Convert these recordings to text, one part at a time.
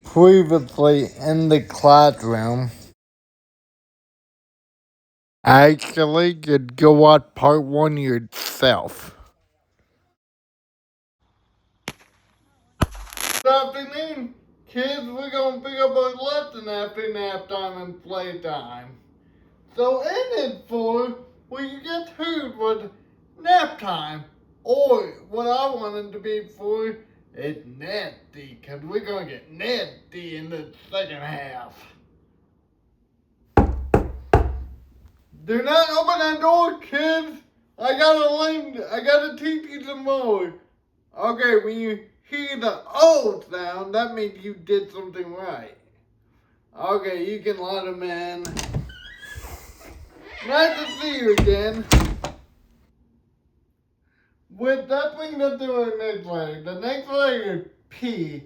previously in the classroom. Actually, you'd go watch part one yourself. Good afternoon, kids. We're gonna pick up our lesson after nap time and playtime. So in it for what you get heard was nap time, or what I wanted to be for is nasty, cause we're gonna get nasty in the second half. Do not open that door, kids. I gotta teach you some more. Okay, when you hear the O sound, that means you did something right. Okay, you can let them in. Nice to see you again. With that brings us to our next letter. The next letter is P,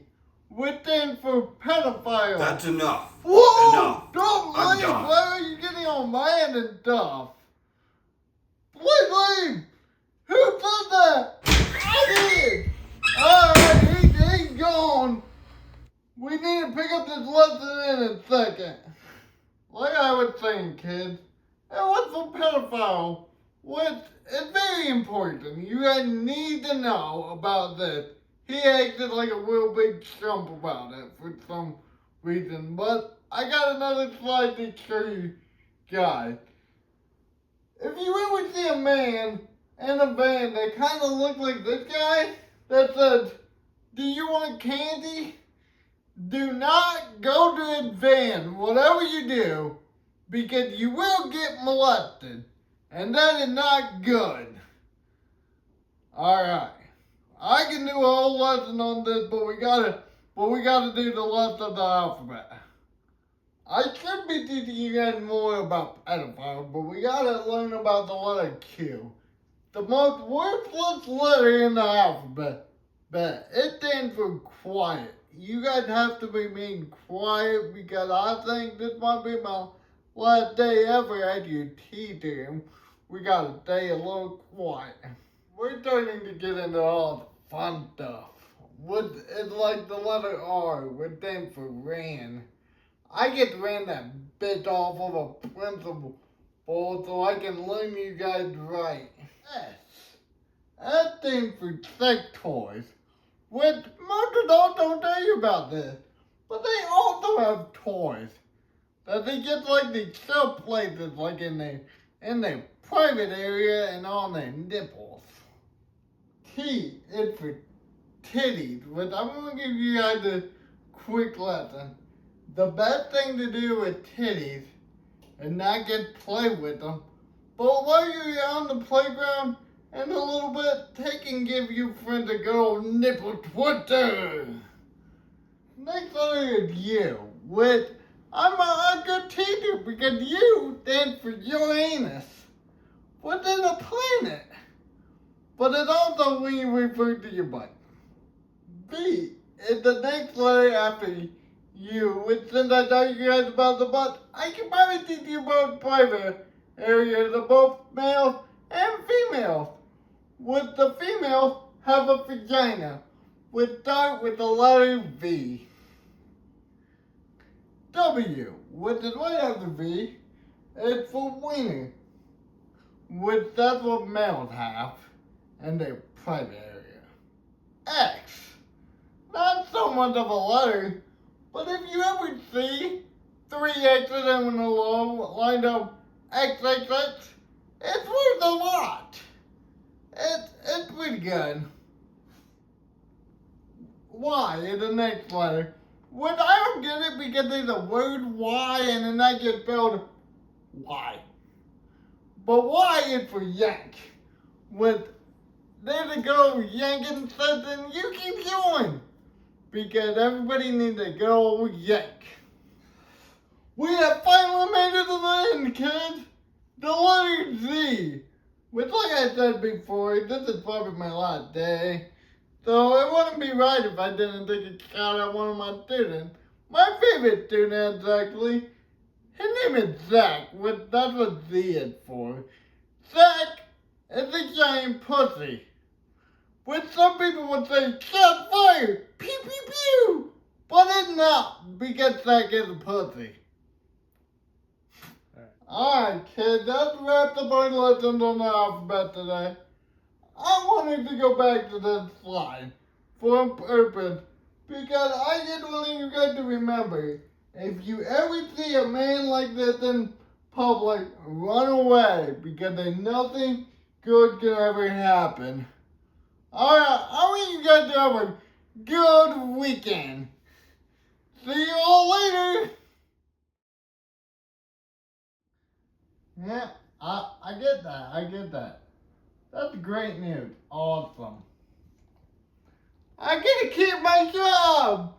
which stands for pedophile. That's enough. Whoa! Enough. Don't I'm leave! done. Why are you getting on my hand and stuff? Please leave! Who said that? I did! Alright, he's gone. We need to pick up this lesson in a second. Like I was saying, kids, it was for pedophile, which is very important. You guys need to know about this. He acted like a real big chump about it for some reason, but I got another slide to show you guys. If you ever see a man in a van that kind of looks like this guy, that says, "Do you want candy?" Do not go to his van, whatever you do, because you will get molested. And that is not good. Alright. I can do a whole lesson on this, but we gotta do the rest of the alphabet. I should be teaching you guys more about pedophiles, but we gotta learn about the letter Q. The most worthless letter in the alphabet. But it stands for quiet. You guys have to be being quiet because I think this might be my last day ever as your teacher. We gotta stay a little quiet. We're starting to get into all the fun stuff. It's like the letter R, which stands for ran. I get to ran that bitch off of a principal so I can learn you guys right. S. That stands for sex toys. Which most adults don't tell you about this, but they also have toys that they get like these sell places like in their private area and on their nipples. T is for titties, which I'm gonna give you guys a quick lesson. The best thing to do with titties is not get play with them, but while you're on the playground, and a little bit, they can give you friends a good old nipple twister. Next letter is U, which I'm a good teacher because U stands for Uranus, which is a planet. But it's also when you refer to your butt. B is the next letter after U, which since I taught you guys about the butt, I can probably teach you about private areas of both males and females. With the females have a vagina, which start with the letter V. W, which is right after V, is for wiener, which that's what males have in their private area. X, not so much of a letter, but if you ever see 3 X's in a row lined up XXX, it's worth a lot. It's pretty good. Y is the next letter. Which I don't get it because there's a word Y and then that gets spelled Y. But Y is for yank. With there's a girl yanking something, you keep going. Because everybody needs a good old yank. We have finally made it to the end, kids. The letter Z. Which, like I said before, this is probably my last day. So it wouldn't be right if I didn't take a shout out one of my students. My favorite student, actually. His name is Zach, which that's what Z is for. Zach is a giant pussy. Which some people would say, shot fire, pew pew pew. But it's not. because that gets a pussy. Alright, kids, that's wrapped up our lesson on the alphabet today. I wanted to go back to this slide for a purpose because I just want you guys to remember, if you ever see a man like this in public, run away because there's nothing good can ever happen. Alright, I want you guys to have a good weekend. See you all later. Yeah, I get that. I get that. That's great news. Awesome. I get to keep my job.